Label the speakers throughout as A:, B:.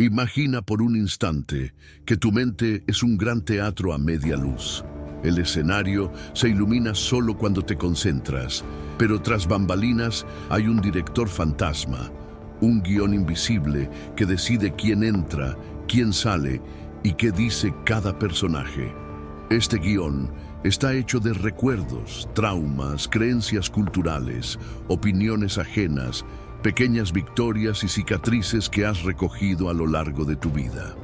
A: Imagina por un instante que tu mente es un gran teatro a media luz. El escenario se ilumina solo cuando te concentras, pero tras bambalinas hay un director fantasma, un guión invisible que decide quién entra, quién sale y qué dice cada personaje. Este guión está hecho de recuerdos, traumas, creencias culturales, opiniones ajenas, pequeñas victorias y cicatrices que has recogido a lo largo de tu vida.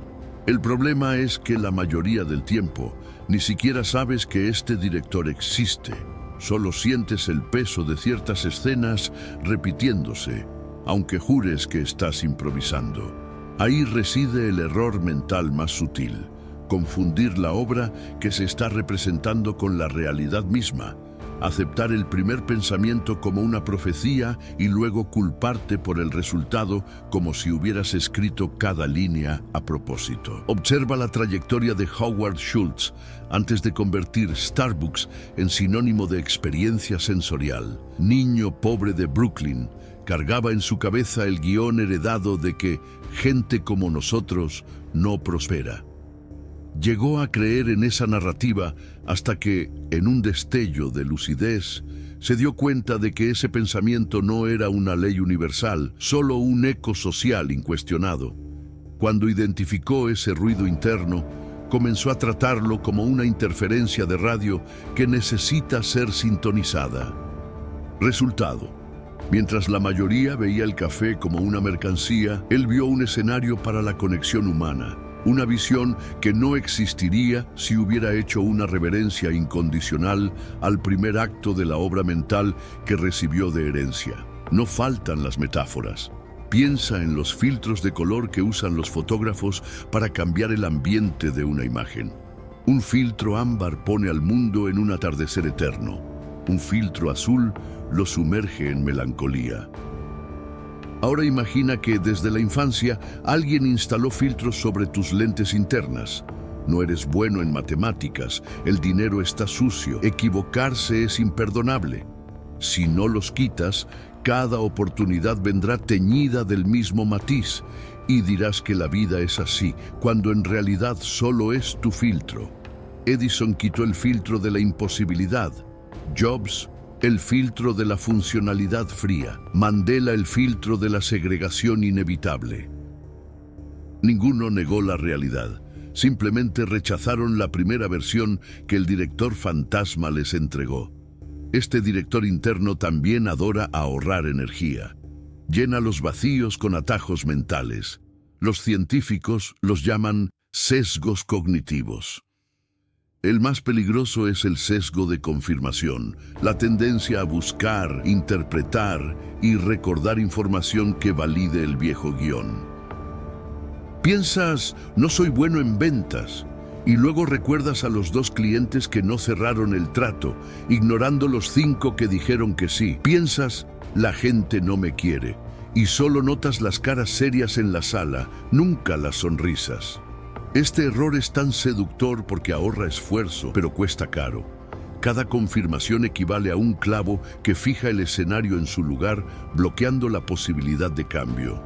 A: El problema es que la mayoría del tiempo ni siquiera sabes que este director existe. Solo sientes el peso de ciertas escenas repitiéndose, aunque jures que estás improvisando. Ahí reside el error mental más sutil: confundir la obra que se está representando con la realidad misma, aceptar el primer pensamiento como una profecía y luego culparte por el resultado como si hubieras escrito cada línea a propósito. Observa la trayectoria de Howard Schultz antes de convertir Starbucks en sinónimo de experiencia sensorial. Niño pobre de Brooklyn, cargaba en su cabeza el guión heredado de que gente como nosotros no prospera. Llegó a creer en esa narrativa hasta que, en un destello de lucidez, se dio cuenta de que ese pensamiento no era una ley universal, solo un eco social incuestionado. Cuando identificó ese ruido interno, comenzó a tratarlo como una interferencia de radio que necesita ser sintonizada. Resultado: mientras la mayoría veía el café como una mercancía, él vio un escenario para la conexión humana. Una visión que no existiría si hubiera hecho una reverencia incondicional al primer acto de la obra mental que recibió de herencia. No faltan las metáforas. Piensa en los filtros de color que usan los fotógrafos para cambiar el ambiente de una imagen. Un filtro ámbar pone al mundo en un atardecer eterno. Un filtro azul lo sumerge en melancolía. Ahora imagina que desde la infancia alguien instaló filtros sobre tus lentes internas. No eres bueno en matemáticas, el dinero está sucio, equivocarse es imperdonable. Si no los quitas, cada oportunidad vendrá teñida del mismo matiz y dirás que la vida es así, cuando en realidad solo es tu filtro. Edison quitó el filtro de la imposibilidad. Jobs, el filtro de la funcionalidad fría. Mandela, el filtro de la segregación inevitable. Ninguno negó la realidad. Simplemente rechazaron la primera versión que el director fantasma les entregó. Este director interno también adora ahorrar energía. Llena los vacíos con atajos mentales. Los científicos los llaman sesgos cognitivos. El más peligroso es el sesgo de confirmación, la tendencia a buscar, interpretar y recordar información que valide el viejo guión. Piensas, no soy bueno en ventas, y luego recuerdas a los 2 clientes que no cerraron el trato, ignorando los 5 que dijeron que sí. Piensas, la gente no me quiere, y solo notas las caras serias en la sala, nunca las sonrisas. Este error es tan seductor porque ahorra esfuerzo, pero cuesta caro. Cada confirmación equivale a un clavo que fija el escenario en su lugar, bloqueando la posibilidad de cambio.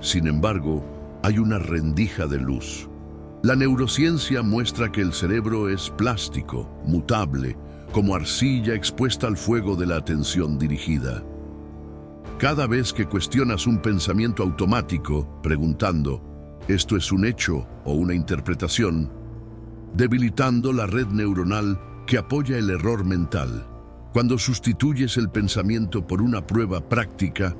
A: Sin embargo, hay una rendija de luz. La neurociencia muestra que el cerebro es plástico, mutable, como arcilla expuesta al fuego de la atención dirigida. Cada vez que cuestionas un pensamiento automático, preguntando, ¿esto es un hecho o una interpretación?, debilitando la red neuronal que apoya el error mental. Cuando sustituyes el pensamiento por una prueba práctica,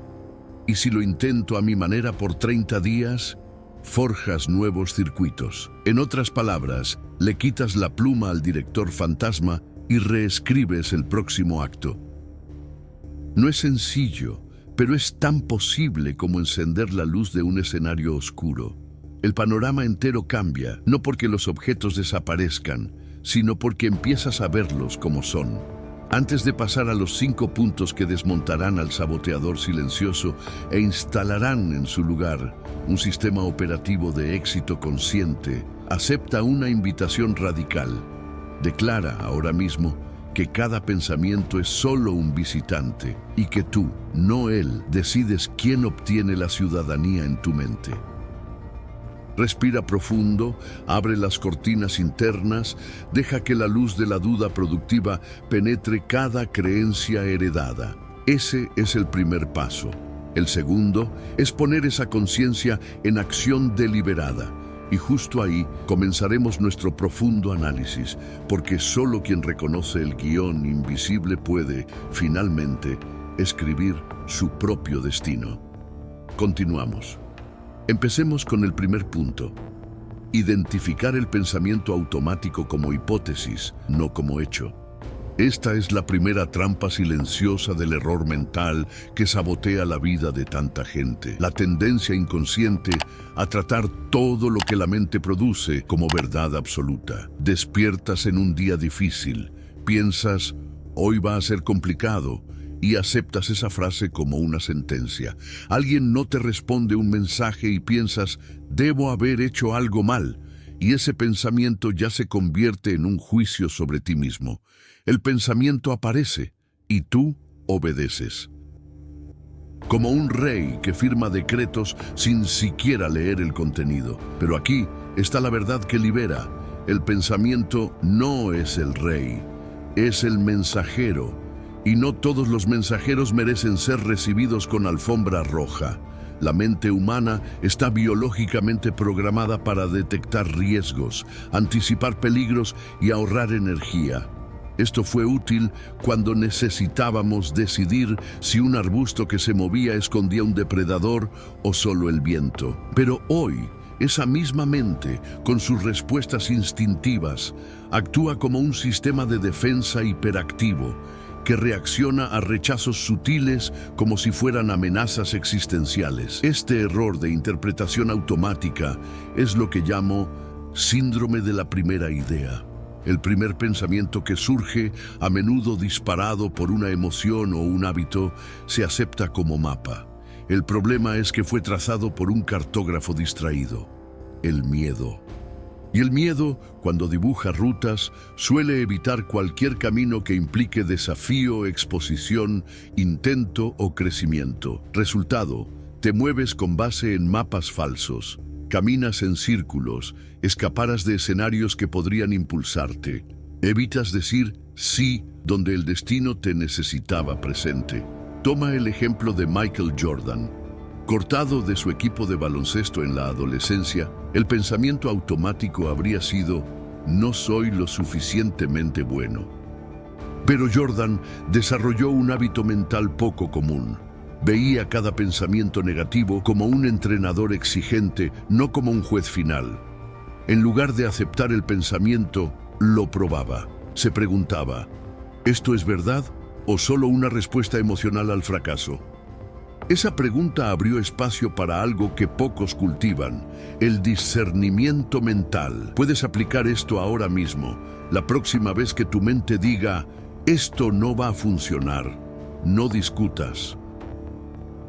A: ¿y si lo intento a mi manera por 30 días?, forjas nuevos circuitos. En otras palabras, le quitas la pluma al director fantasma y reescribes el próximo acto. No es sencillo, pero es tan posible como encender la luz de un escenario oscuro. El panorama entero cambia, no porque los objetos desaparezcan, sino porque empiezas a verlos como son. Antes de pasar a los 5 puntos que desmontarán al saboteador silencioso e instalarán en su lugar un sistema operativo de éxito consciente, acepta una invitación radical. Declara ahora mismo que cada pensamiento es solo un visitante y que tú, no él, decides quién obtiene la ciudadanía en tu mente. Respira profundo, abre las cortinas internas, deja que la luz de la duda productiva penetre cada creencia heredada. Ese es el primer paso. El segundo es poner esa conciencia en acción deliberada. Y justo ahí comenzaremos nuestro profundo análisis, porque solo quien reconoce el guión invisible puede, finalmente, escribir su propio destino. Continuamos. Empecemos con el primer punto. Identificar el pensamiento automático como hipótesis, no como hecho. Esta es la primera trampa silenciosa del error mental que sabotea la vida de tanta gente. La tendencia inconsciente a tratar todo lo que la mente produce como verdad absoluta. Despiertas en un día difícil, piensas, hoy va a ser complicado, y aceptas esa frase como una sentencia. Alguien no te responde un mensaje y piensas, debo haber hecho algo mal, y ese pensamiento ya se convierte en un juicio sobre ti mismo. El pensamiento aparece y tú obedeces. Como un rey que firma decretos sin siquiera leer el contenido. Pero aquí está la verdad que libera. El pensamiento no es el rey, es el mensajero. Y no todos los mensajeros merecen ser recibidos con alfombra roja. La mente humana está biológicamente programada para detectar riesgos, anticipar peligros y ahorrar energía. Esto fue útil cuando necesitábamos decidir si un arbusto que se movía escondía un depredador o solo el viento. Pero hoy, esa misma mente, con sus respuestas instintivas, actúa como un sistema de defensa hiperactivo que reacciona a rechazos sutiles como si fueran amenazas existenciales. Este error de interpretación automática es lo que llamo síndrome de la primera idea. El primer pensamiento que surge, a menudo disparado por una emoción o un hábito, se acepta como mapa. El problema es que fue trazado por un cartógrafo distraído, el miedo. Y el miedo, cuando dibuja rutas, suele evitar cualquier camino que implique desafío, exposición, intento o crecimiento. Resultado, te mueves con base en mapas falsos. Caminas en círculos, escaparas de escenarios que podrían impulsarte. Evitas decir sí donde el destino te necesitaba presente. Toma el ejemplo de Michael Jordan. Cortado de su equipo de baloncesto en la adolescencia, el pensamiento automático habría sido, no soy lo suficientemente bueno. Pero Jordan desarrolló un hábito mental poco común. Veía cada pensamiento negativo como un entrenador exigente, no como un juez final. En lugar de aceptar el pensamiento, lo probaba. Se preguntaba, ¿esto es verdad o solo una respuesta emocional al fracaso? Esa pregunta abrió espacio para algo que pocos cultivan, el discernimiento mental. Puedes aplicar esto ahora mismo. La próxima vez que tu mente diga, esto no va a funcionar, no discutas.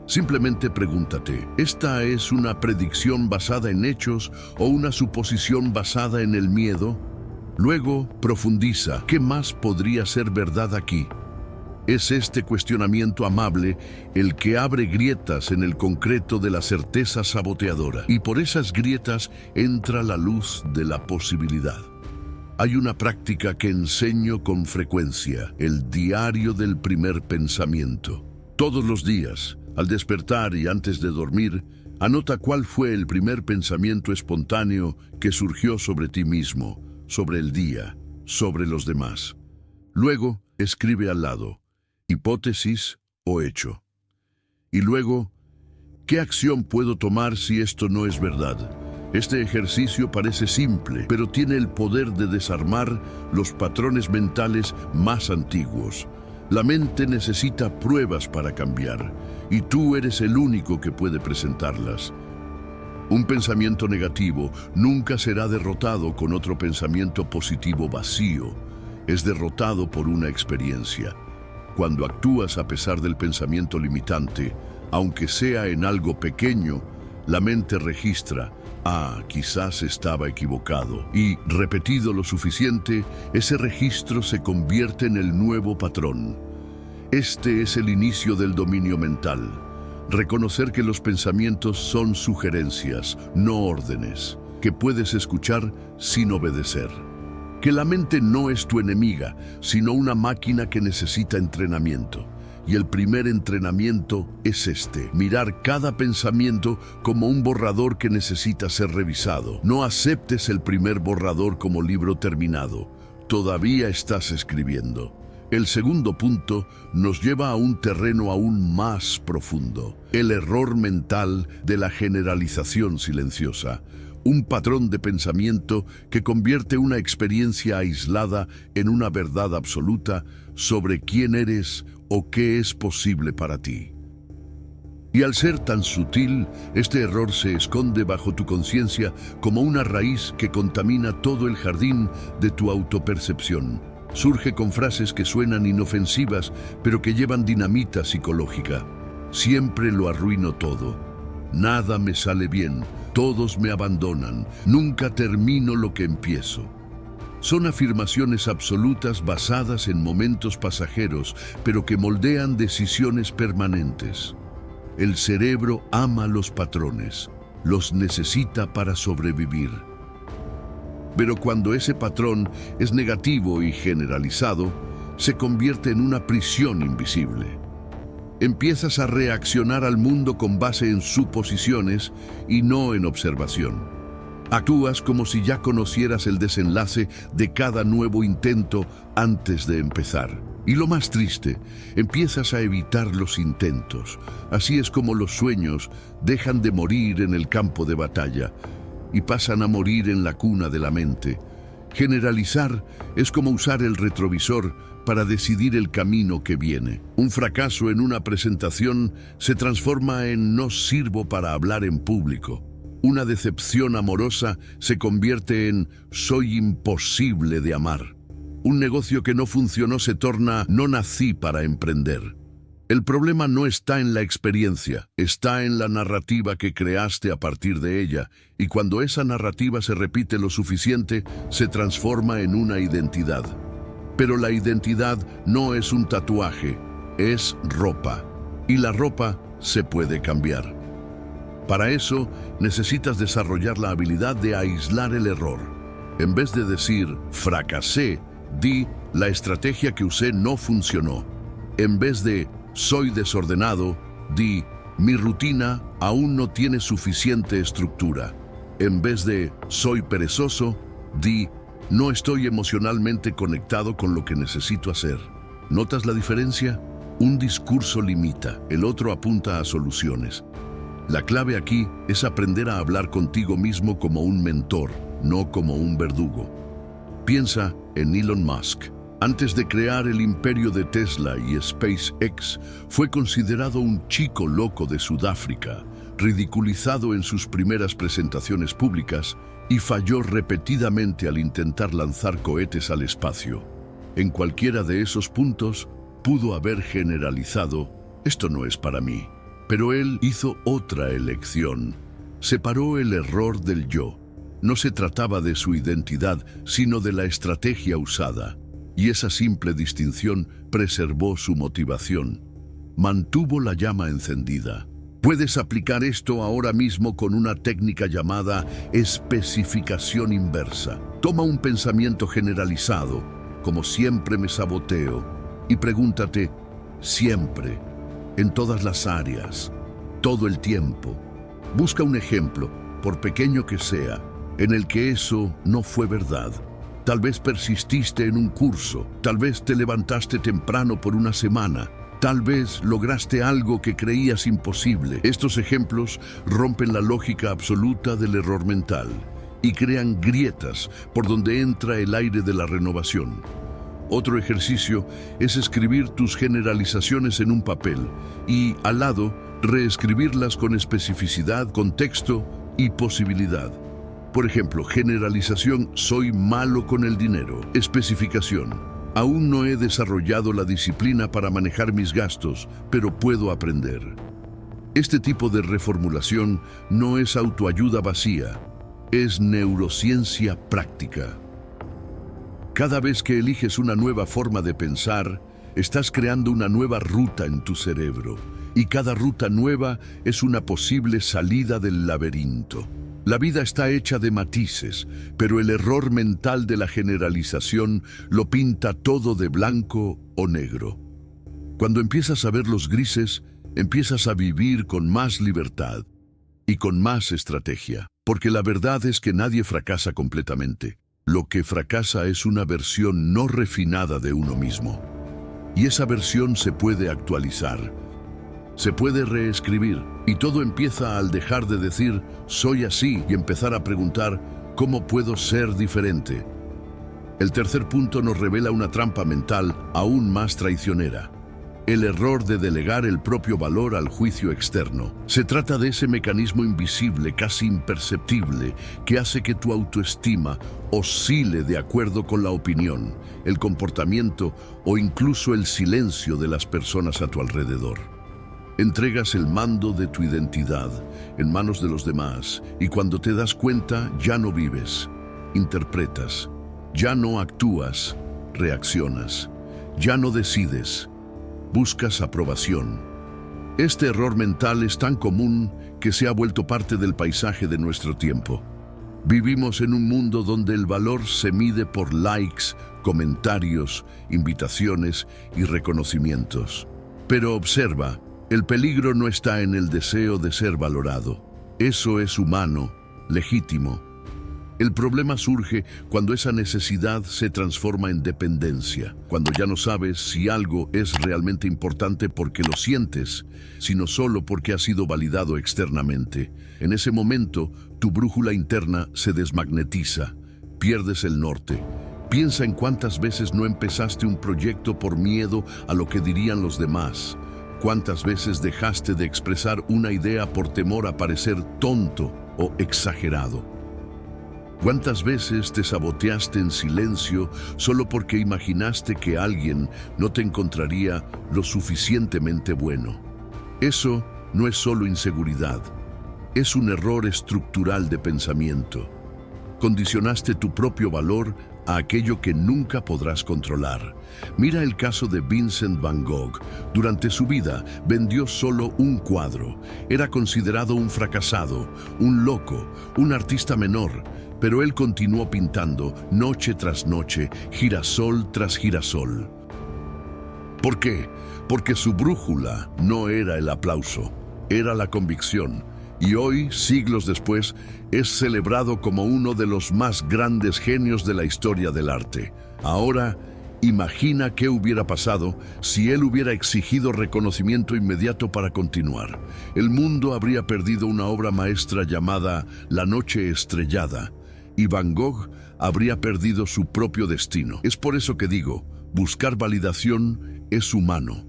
A: Simplemente pregúntate, ¿esta es una predicción basada en hechos o una suposición basada en el miedo? Luego, profundiza, ¿qué más podría ser verdad aquí? Es este cuestionamiento amable el que abre grietas en el concreto de la certeza saboteadora. Y por esas grietas entra la luz de la posibilidad. Hay una práctica que enseño con frecuencia, el diario del primer pensamiento. Todos los días, al despertar y antes de dormir, anota cuál fue el primer pensamiento espontáneo que surgió sobre ti mismo, sobre el día, sobre los demás. Luego, escribe al lado, hipótesis o hecho. Y luego, ¿qué acción puedo tomar si esto no es verdad? Este ejercicio parece simple, pero tiene el poder de desarmar los patrones mentales más antiguos. La mente necesita pruebas para cambiar, y tú eres el único que puede presentarlas. Un pensamiento negativo nunca será derrotado con otro pensamiento positivo vacío. Es derrotado por una experiencia. Cuando actúas a pesar del pensamiento limitante, aunque sea en algo pequeño, la mente registra, quizás estaba equivocado. Y, repetido lo suficiente, ese registro se convierte en el nuevo patrón. Este es el inicio del dominio mental. Reconocer que los pensamientos son sugerencias, no órdenes, que puedes escuchar sin obedecer. Que la mente no es tu enemiga, sino una máquina que necesita entrenamiento. Y el primer entrenamiento es mirar cada pensamiento como un borrador que necesita ser revisado. No aceptes el primer borrador como libro terminado. Todavía estás escribiendo. El segundo punto nos lleva a un terreno aún más profundo, el error mental de la generalización silenciosa, un patrón de pensamiento que convierte una experiencia aislada en una verdad absoluta sobre quién eres o qué es posible para ti. Y al ser tan sutil, este error se esconde bajo tu conciencia como una raíz que contamina todo el jardín de tu autopercepción. Surge con frases que suenan inofensivas, pero que llevan dinamita psicológica. Siempre lo arruino todo. Nada me sale bien. Todos me abandonan. Nunca termino lo que empiezo. Son afirmaciones absolutas basadas en momentos pasajeros, pero que moldean decisiones permanentes. El cerebro ama los patrones. Los necesita para sobrevivir. Pero cuando ese patrón es negativo y generalizado, se convierte en una prisión invisible. Empiezas a reaccionar al mundo con base en suposiciones y no en observación. Actúas como si ya conocieras el desenlace de cada nuevo intento antes de empezar. Y lo más triste, empiezas a evitar los intentos. Así es como los sueños dejan de morir en el campo de batalla y pasan a morir en la cuna de la mente. Generalizar es como usar el retrovisor para decidir el camino que viene. Un fracaso en una presentación se transforma en no sirvo para hablar en público. Una decepción amorosa se convierte en soy imposible de amar. Un negocio que no funcionó se torna no nací para emprender. El problema no está en la experiencia, está en la narrativa que creaste a partir de ella, y cuando esa narrativa se repite lo suficiente, se transforma en una identidad. Pero la identidad no es un tatuaje, es ropa, y la ropa se puede cambiar. Para eso, necesitas desarrollar la habilidad de aislar el error. En vez de decir, fracasé, di, la estrategia que usé no funcionó. En vez de, soy desordenado, di, mi rutina aún no tiene suficiente estructura. En vez de, soy perezoso, di, no estoy emocionalmente conectado con lo que necesito hacer. ¿Notas la diferencia? Un discurso limita, el otro apunta a soluciones. La clave aquí es aprender a hablar contigo mismo como un mentor, no como un verdugo. Piensa en Elon Musk. Antes de crear el imperio de Tesla y SpaceX, fue considerado un chico loco de Sudáfrica, ridiculizado en sus primeras presentaciones públicas y falló repetidamente al intentar lanzar cohetes al espacio. En cualquiera de esos puntos, pudo haber generalizado, esto no es para mí. Pero él hizo otra elección. Separó el error del yo. No se trataba de su identidad, sino de la estrategia usada. Y esa simple distinción preservó su motivación. Mantuvo la llama encendida. Puedes aplicar esto ahora mismo con una técnica llamada especificación inversa. Toma un pensamiento generalizado, como siempre me saboteo, y pregúntate, siempre, en todas las áreas, todo el tiempo. Busca un ejemplo, por pequeño que sea, en el que eso no fue verdad. Tal vez persististe en un curso, tal vez te levantaste temprano por una semana, tal vez lograste algo que creías imposible. Estos ejemplos rompen la lógica absoluta del error mental y crean grietas por donde entra el aire de la renovación. Otro ejercicio es escribir tus generalizaciones en un papel y, al lado, reescribirlas con especificidad, contexto y posibilidad. Por ejemplo, generalización, soy malo con el dinero. Especificación, aún no he desarrollado la disciplina para manejar mis gastos, pero puedo aprender. Este tipo de reformulación no es autoayuda vacía, es neurociencia práctica. Cada vez que eliges una nueva forma de pensar, estás creando una nueva ruta en tu cerebro. y cada ruta nueva es una posible salida del laberinto. La vida está hecha de matices, pero el error mental de la generalización lo pinta todo de blanco o negro. Cuando empiezas a ver los grises, empiezas a vivir con más libertad y con más estrategia, porque la verdad es que nadie fracasa completamente. Lo que fracasa es una versión no refinada de uno mismo. Y esa versión se puede actualizar, se puede reescribir, y todo empieza al dejar de decir «soy así» y empezar a preguntar «¿cómo puedo ser diferente?». El tercer punto nos revela una trampa mental aún más traicionera: el error de delegar el propio valor al juicio externo. Se trata de ese mecanismo invisible, casi imperceptible, que hace que tu autoestima oscile de acuerdo con la opinión, el comportamiento o incluso el silencio de las personas a tu alrededor. Entregas el mando de tu identidad en manos de los demás y cuando te das cuenta ya no vives, interpretas, ya no actúas, reaccionas, ya no decides, buscas aprobación. Este error mental es tan común que se ha vuelto parte del paisaje de nuestro tiempo. Vivimos en un mundo donde el valor se mide por likes, comentarios, invitaciones y reconocimientos. Pero observa, el peligro no está en el deseo de ser valorado. Eso es humano, legítimo. El problema surge cuando esa necesidad se transforma en dependencia, cuando ya no sabes si algo es realmente importante porque lo sientes, sino solo porque ha sido validado externamente. En ese momento, tu brújula interna se desmagnetiza, pierdes el norte. Piensa en cuántas veces no empezaste un proyecto por miedo a lo que dirían los demás. ¿Cuántas veces dejaste de expresar una idea por temor a parecer tonto o exagerado? ¿Cuántas veces te saboteaste en silencio solo porque imaginaste que alguien no te encontraría lo suficientemente bueno? Eso no es solo inseguridad, es un error estructural de pensamiento. Condicionaste tu propio valor a aquello que nunca podrás controlar. Mira el caso de Vincent Van Gogh. Durante su vida vendió solo un cuadro. Era considerado un fracasado, un loco, un artista menor, pero él continuó pintando noche tras noche, girasol tras girasol. ¿Por qué? Porque su brújula no era el aplauso, era la convicción. Y hoy, siglos después, es celebrado como uno de los más grandes genios de la historia del arte. Ahora, imagina qué hubiera pasado si él hubiera exigido reconocimiento inmediato para continuar. El mundo habría perdido una obra maestra llamada La Noche Estrellada, y Van Gogh habría perdido su propio destino. Es por eso que digo, buscar validación es humano.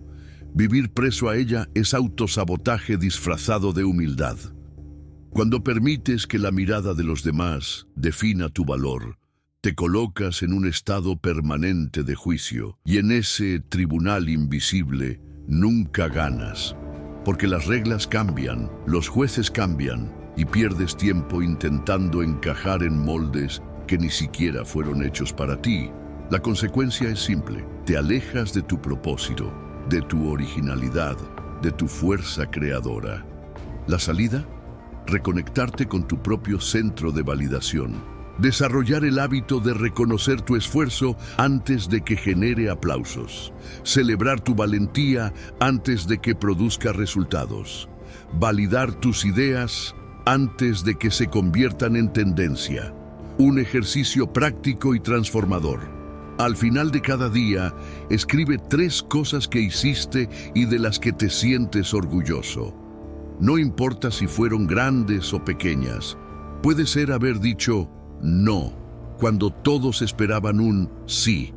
A: Vivir preso a ella es autosabotaje disfrazado de humildad. Cuando permites que la mirada de los demás defina tu valor, te colocas en un estado permanente de juicio y en ese tribunal invisible nunca ganas, porque las reglas cambian, los jueces cambian y pierdes tiempo intentando encajar en moldes que ni siquiera fueron hechos para ti. La consecuencia es simple, te alejas de tu propósito, de tu originalidad, de tu fuerza creadora. ¿La salida? Reconectarte con tu propio centro de validación. Desarrollar el hábito de reconocer tu esfuerzo antes de que genere aplausos. Celebrar tu valentía antes de que produzca resultados. Validar tus ideas antes de que se conviertan en tendencia. Un ejercicio práctico y transformador. Al final de cada día, escribe 3 cosas que hiciste y de las que te sientes orgulloso. No importa si fueron grandes o pequeñas. Puede ser haber dicho no cuando todos esperaban un sí.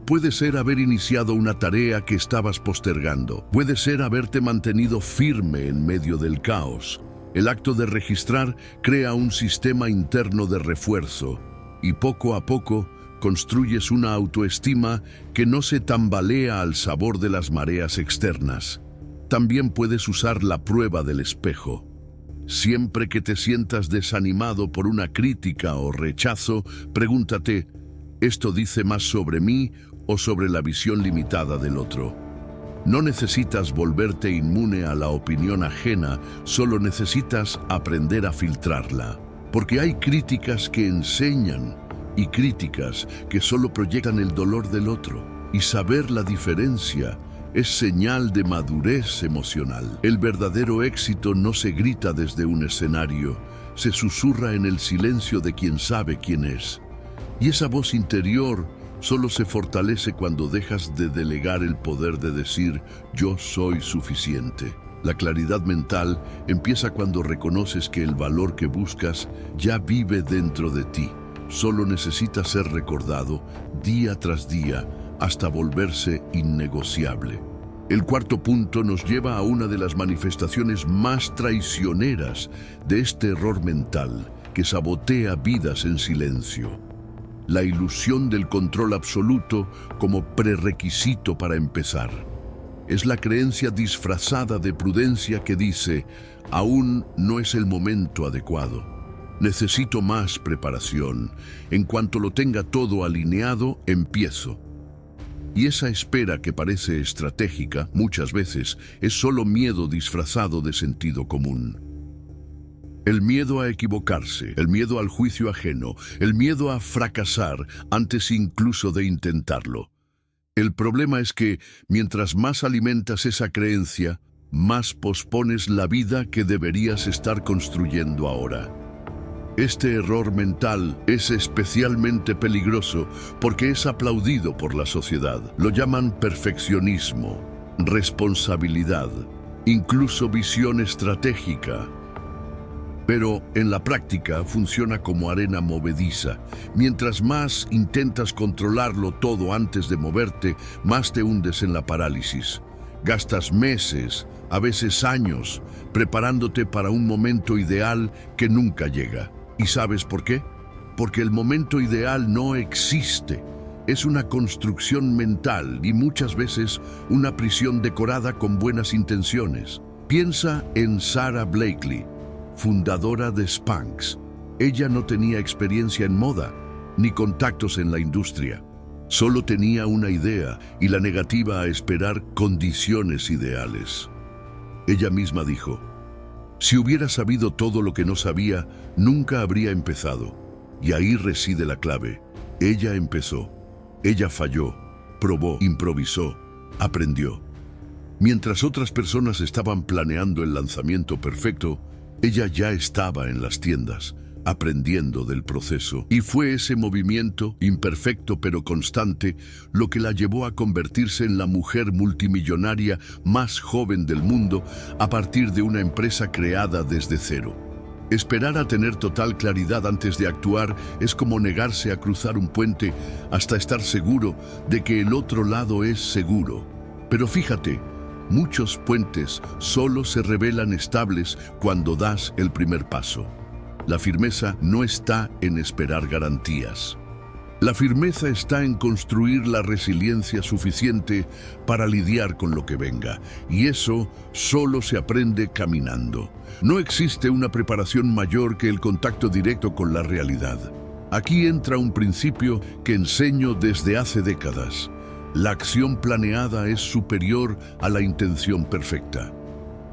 A: Puede ser haber iniciado una tarea que estabas postergando. Puede ser haberte mantenido firme en medio del caos. El acto de registrar crea un sistema interno de refuerzo y poco a poco construyes una autoestima que no se tambalea al sabor de las mareas externas. También puedes usar la prueba del espejo. Siempre que te sientas desanimado por una crítica o rechazo, pregúntate, ¿esto dice más sobre mí o sobre la visión limitada del otro? No necesitas volverte inmune a la opinión ajena, solo necesitas aprender a filtrarla. Porque hay críticas que enseñan y críticas que solo proyectan el dolor del otro. Y saber la diferencia es señal de madurez emocional. El verdadero éxito no se grita desde un escenario, se susurra en el silencio de quien sabe quién es. Y esa voz interior solo se fortalece cuando dejas de delegar el poder de decir «yo soy suficiente». La claridad mental empieza cuando reconoces que el valor que buscas ya vive dentro de ti. Solo necesita ser recordado día tras día hasta volverse innegociable. El cuarto punto nos lleva a una de las manifestaciones más traicioneras de este error mental que sabotea vidas en silencio. La ilusión del control absoluto como prerequisito para empezar. Es la creencia disfrazada de prudencia que dice, aún no es el momento adecuado. Necesito más preparación. En cuanto lo tenga todo alineado, empiezo. Y esa espera que parece estratégica, muchas veces, es solo miedo disfrazado de sentido común. El miedo a equivocarse, el miedo al juicio ajeno, el miedo a fracasar antes incluso de intentarlo. El problema es que, mientras más alimentas esa creencia, más pospones la vida que deberías estar construyendo ahora. Este error mental es especialmente peligroso porque es aplaudido por la sociedad. Lo llaman perfeccionismo, responsabilidad, incluso visión estratégica. Pero en la práctica funciona como arena movediza. Mientras más intentas controlarlo todo antes de moverte, más te hundes en la parálisis. Gastas meses, a veces años, preparándote para un momento ideal que nunca llega. ¿Y sabes por qué? Porque el momento ideal no existe. Es una construcción mental y muchas veces una prisión decorada con buenas intenciones. Piensa en Sara Blakely, fundadora de Spanx. Ella no tenía experiencia en moda, ni contactos en la industria. Solo tenía una idea y la negativa a esperar condiciones ideales. Ella misma dijo, si hubiera sabido todo lo que no sabía, nunca habría empezado. Y ahí reside la clave. Ella empezó. Ella falló, probó, improvisó, aprendió. Mientras otras personas estaban planeando el lanzamiento perfecto, ella ya estaba en las tiendas, aprendiendo del proceso. Y fue ese movimiento, imperfecto pero constante, lo que la llevó a convertirse en la mujer multimillonaria más joven del mundo a partir de una empresa creada desde cero. Esperar a tener total claridad antes de actuar es como negarse a cruzar un puente hasta estar seguro de que el otro lado es seguro. Pero fíjate, muchos puentes solo se revelan estables cuando das el primer paso. La firmeza no está en esperar garantías. La firmeza está en construir la resiliencia suficiente para lidiar con lo que venga, y eso solo se aprende caminando. No existe una preparación mayor que el contacto directo con la realidad. Aquí entra un principio que enseño desde hace décadas. La acción planeada es superior a la intención perfecta.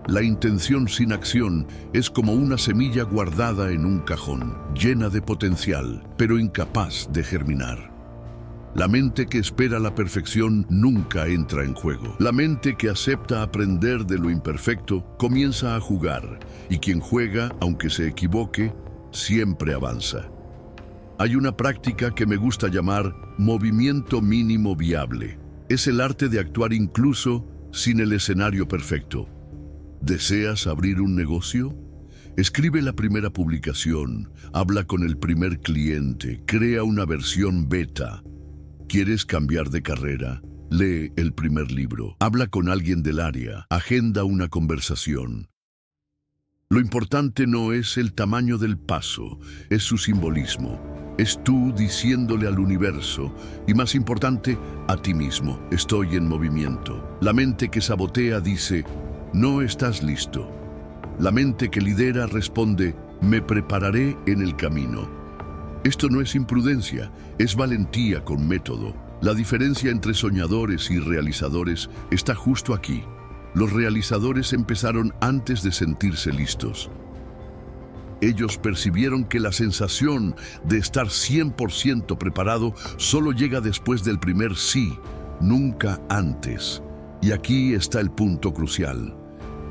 A: La intención sin acción es como una semilla guardada en un cajón, llena de potencial, pero incapaz de germinar. La mente que espera la perfección nunca entra en juego. La mente que acepta aprender de lo imperfecto comienza a jugar, y quien juega, aunque se equivoque, siempre avanza. Hay una práctica que me gusta llamar movimiento mínimo viable. Es el arte de actuar incluso sin el escenario perfecto. ¿Deseas abrir un negocio? Escribe la primera publicación, habla con el primer cliente, crea una versión beta. ¿Quieres cambiar de carrera? Lee el primer libro, habla con alguien del área, agenda una conversación. Lo importante no es el tamaño del paso, es su simbolismo. Es tú diciéndole al universo, y más importante, a ti mismo, estoy en movimiento. La mente que sabotea dice, no estás listo. La mente que lidera responde, me prepararé en el camino. Esto no es imprudencia, es valentía con método. La diferencia entre soñadores y realizadores está justo aquí. Los realizadores empezaron antes de sentirse listos. Ellos percibieron que la sensación de estar 100% preparado solo llega después del primer sí, nunca antes. Y aquí está el punto crucial.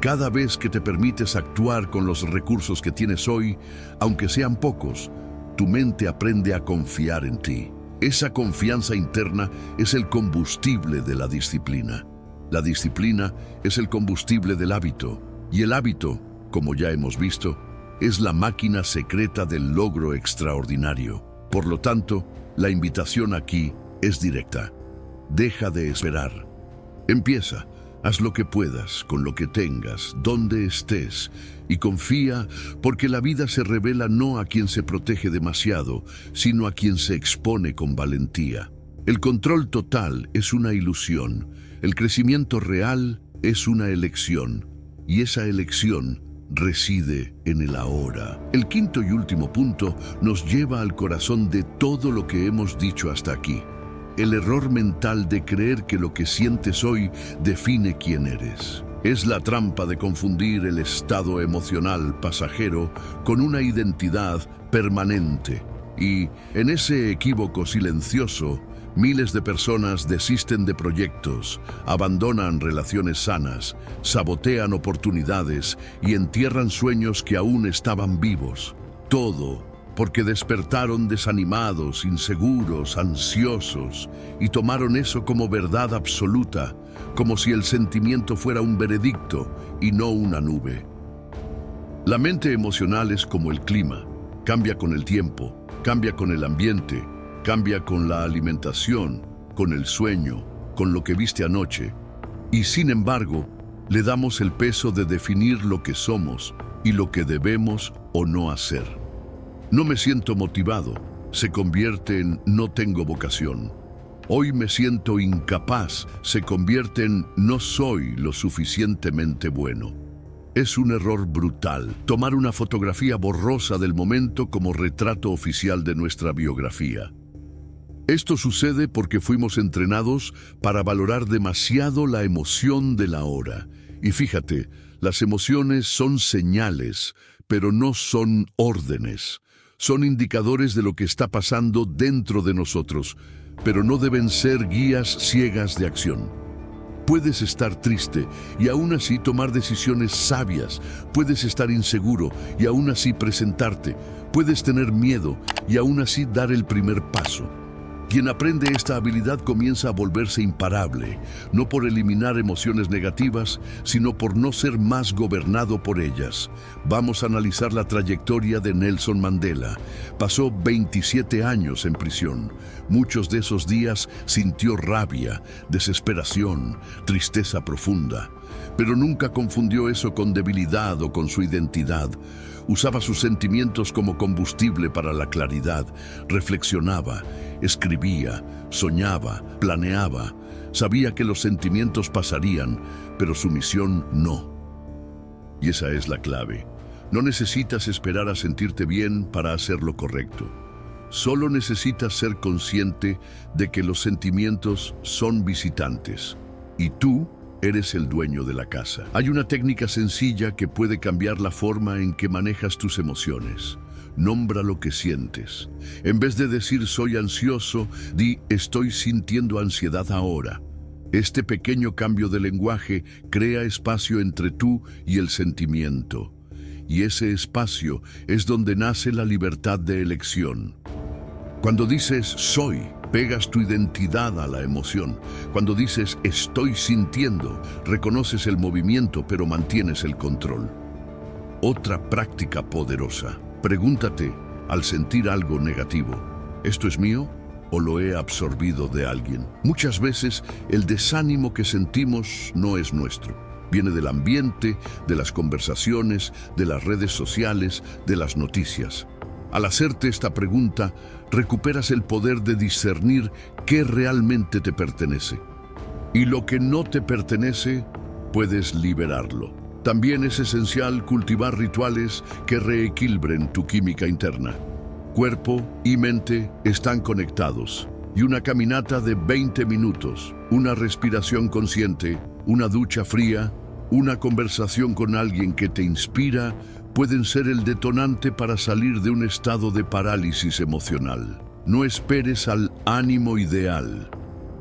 A: Cada vez que te permites actuar con los recursos que tienes hoy, aunque sean pocos, tu mente aprende a confiar en ti. Esa confianza interna es el combustible de la disciplina. La disciplina es el combustible del hábito. Y el hábito, como ya hemos visto, es la máquina secreta del logro extraordinario. Por lo tanto, la invitación aquí es directa. Deja de esperar. Empieza. Haz lo que puedas, con lo que tengas, donde estés, y confía, porque la vida se revela no a quien se protege demasiado, sino a quien se expone con valentía. El control total es una ilusión, el crecimiento real es una elección, y esa elección reside en el ahora. El quinto y último punto nos lleva al corazón de todo lo que hemos dicho hasta aquí. El error mental de creer que lo que sientes hoy define quién eres. Es la trampa de confundir el estado emocional pasajero con una identidad permanente. Y en ese equívoco silencioso, miles de personas desisten de proyectos, abandonan relaciones sanas, sabotean oportunidades y entierran sueños que aún estaban vivos. Todo porque despertaron desanimados, inseguros, ansiosos, y tomaron eso como verdad absoluta, como si el sentimiento fuera un veredicto y no una nube. La mente emocional es como el clima, cambia con el tiempo, cambia con el ambiente, cambia con la alimentación, con el sueño, con lo que viste anoche, y sin embargo, le damos el peso de definir lo que somos y lo que debemos o no hacer. No me siento motivado, se convierte en no tengo vocación. Hoy me siento incapaz, se convierte en no soy lo suficientemente bueno. Es un error brutal tomar una fotografía borrosa del momento como retrato oficial de nuestra biografía. Esto sucede porque fuimos entrenados para valorar demasiado la emoción de la hora. Y fíjate, las emociones son señales, pero no son órdenes. Son indicadores de lo que está pasando dentro de nosotros, pero no deben ser guías ciegas de acción. Puedes estar triste y aún así tomar decisiones sabias. Puedes estar inseguro y aún así presentarte. Puedes tener miedo y aún así dar el primer paso. Quien aprende esta habilidad comienza a volverse imparable, no por eliminar emociones negativas, sino por no ser más gobernado por ellas. Vamos a analizar la trayectoria de Nelson Mandela. Pasó 27 años en prisión. Muchos de esos días sintió rabia, desesperación, tristeza profunda. Pero nunca confundió eso con debilidad o con su identidad. Usaba sus sentimientos como combustible para la claridad. Reflexionaba, escribía, soñaba, planeaba. Sabía que los sentimientos pasarían, pero su misión no. Y esa es la clave. No necesitas esperar a sentirte bien para hacer lo correcto. Solo necesitas ser consciente de que los sentimientos son visitantes. Y tú eres el dueño de la casa. Hay una técnica sencilla que puede cambiar la forma en que manejas tus emociones. Nombra lo que sientes. En vez de decir soy ansioso, di estoy sintiendo ansiedad ahora. Este pequeño cambio de lenguaje crea espacio entre tú y el sentimiento. Y ese espacio es donde nace la libertad de elección. Cuando dices soy, pegas tu identidad a la emoción. Cuando dices estoy sintiendo, reconoces el movimiento pero mantienes el control. Otra práctica poderosa. Pregúntate, al sentir algo negativo, ¿esto es mío o lo he absorbido de alguien? Muchas veces el desánimo que sentimos no es nuestro. Viene del ambiente, de las conversaciones, de las redes sociales, de las noticias. Al hacerte esta pregunta, recuperas el poder de discernir qué realmente te pertenece. Y lo que no te pertenece, puedes liberarlo. También es esencial cultivar rituales que reequilibren tu química interna. Cuerpo y mente están conectados. y una caminata de 20 minutos, una respiración consciente, una ducha fría, una conversación con alguien que te inspira, pueden ser el detonante para salir de un estado de parálisis emocional. No esperes al ánimo ideal.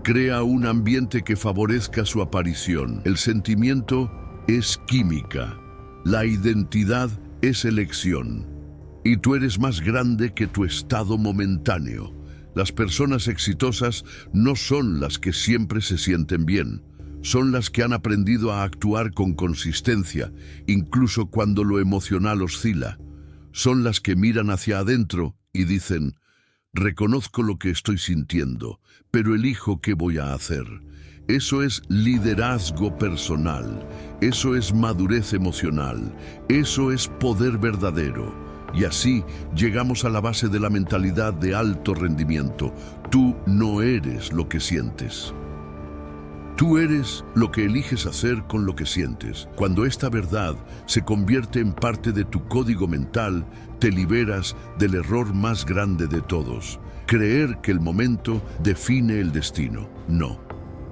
A: Crea un ambiente que favorezca su aparición. El sentimiento es química. La identidad es elección. Y tú eres más grande que tu estado momentáneo. Las personas exitosas no son las que siempre se sienten bien. Son las que han aprendido a actuar con consistencia, incluso cuando lo emocional oscila. Son las que miran hacia adentro y dicen: reconozco lo que estoy sintiendo, pero elijo qué voy a hacer. Eso es liderazgo personal, eso es madurez emocional, eso es poder verdadero. Y así llegamos a la base de la mentalidad de alto rendimiento. Tú no eres lo que sientes. Tú eres lo que eliges hacer con lo que sientes. Cuando esta verdad se convierte en parte de tu código mental, te liberas del error más grande de todos: creer que el momento define el destino. No.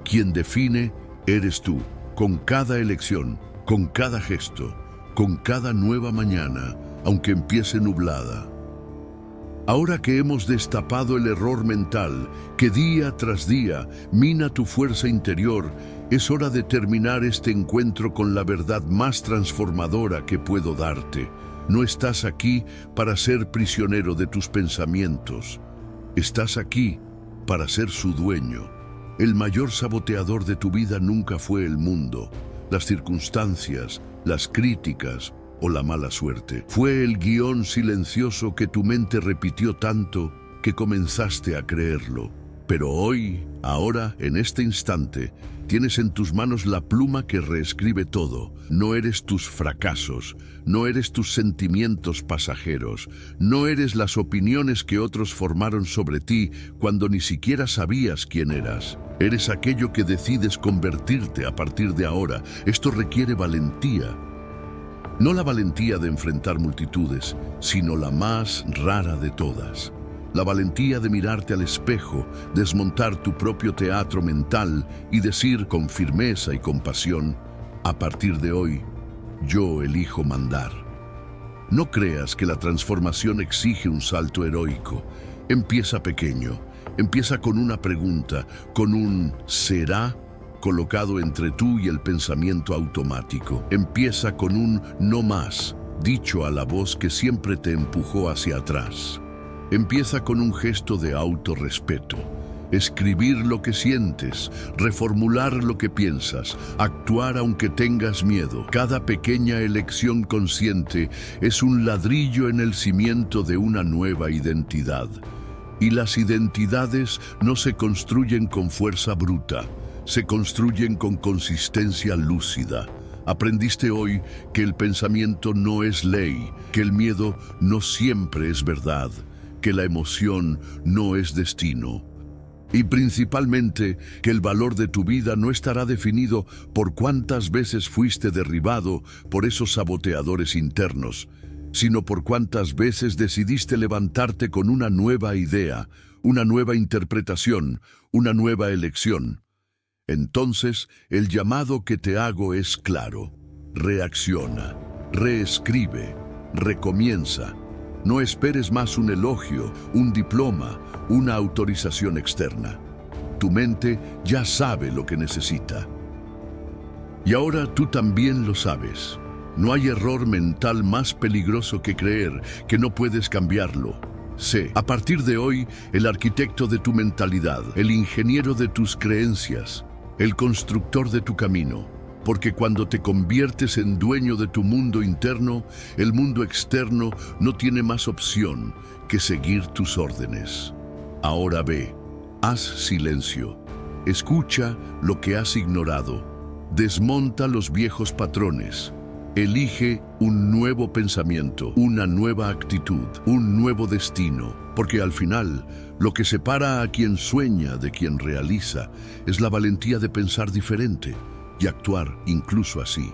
A: Quien define eres tú, con cada elección, con cada gesto, con cada nueva mañana, aunque empiece nublada. Ahora que hemos destapado el error mental que día tras día mina tu fuerza interior, es hora de terminar este encuentro con la verdad más transformadora que puedo darte. No estás aquí para ser prisionero de tus pensamientos. Estás aquí para ser su dueño. El mayor saboteador de tu vida nunca fue el mundo, las circunstancias, las críticas o la mala suerte. Fue el guión silencioso que tu mente repitió tanto que comenzaste a creerlo. Pero hoy, ahora, en este instante, tienes en tus manos la pluma que reescribe todo. No eres tus fracasos, no eres tus sentimientos pasajeros, no eres las opiniones que otros formaron sobre ti cuando ni siquiera sabías quién eras. Eres aquello que decides convertirte a partir de ahora. Esto requiere valentía. No la valentía de enfrentar multitudes, sino la más rara de todas. La valentía de mirarte al espejo, desmontar tu propio teatro mental y decir con firmeza y compasión: a partir de hoy, yo elijo mandar. No creas que la transformación exige un salto heroico. Empieza pequeño, empieza con una pregunta, con un ¿será?, colocado entre tú y el pensamiento automático. Empieza con un no más, dicho a la voz que siempre te empujó hacia atrás. Empieza con un gesto de autorrespeto. Escribir lo que sientes, reformular lo que piensas, actuar aunque tengas miedo. Cada pequeña elección consciente es un ladrillo en el cimiento de una nueva identidad. Y las identidades no se construyen con fuerza bruta, se construyen con consistencia lúcida. Aprendiste hoy que el pensamiento no es ley, que el miedo no siempre es verdad, que la emoción no es destino. Y principalmente que el valor de tu vida no estará definido por cuántas veces fuiste derribado por esos saboteadores internos, sino por cuántas veces decidiste levantarte con una nueva idea, una nueva interpretación, una nueva elección. Entonces, el llamado que te hago es claro: reacciona, reescribe, recomienza. No esperes más un elogio, un diploma, una autorización externa. Tu mente ya sabe lo que necesita. Y ahora tú también lo sabes. No hay error mental más peligroso que creer que no puedes cambiarlo. Sé, a partir de hoy, el arquitecto de tu mentalidad, el ingeniero de tus creencias, el constructor de tu camino, porque cuando te conviertes en dueño de tu mundo interno, el mundo externo no tiene más opción que seguir tus órdenes. Ahora ve, haz silencio, escucha lo que has ignorado, desmonta los viejos patrones, elige un nuevo pensamiento, una nueva actitud, un nuevo destino, porque al final, lo que separa a quien sueña de quien realiza es la valentía de pensar diferente y actuar incluso así.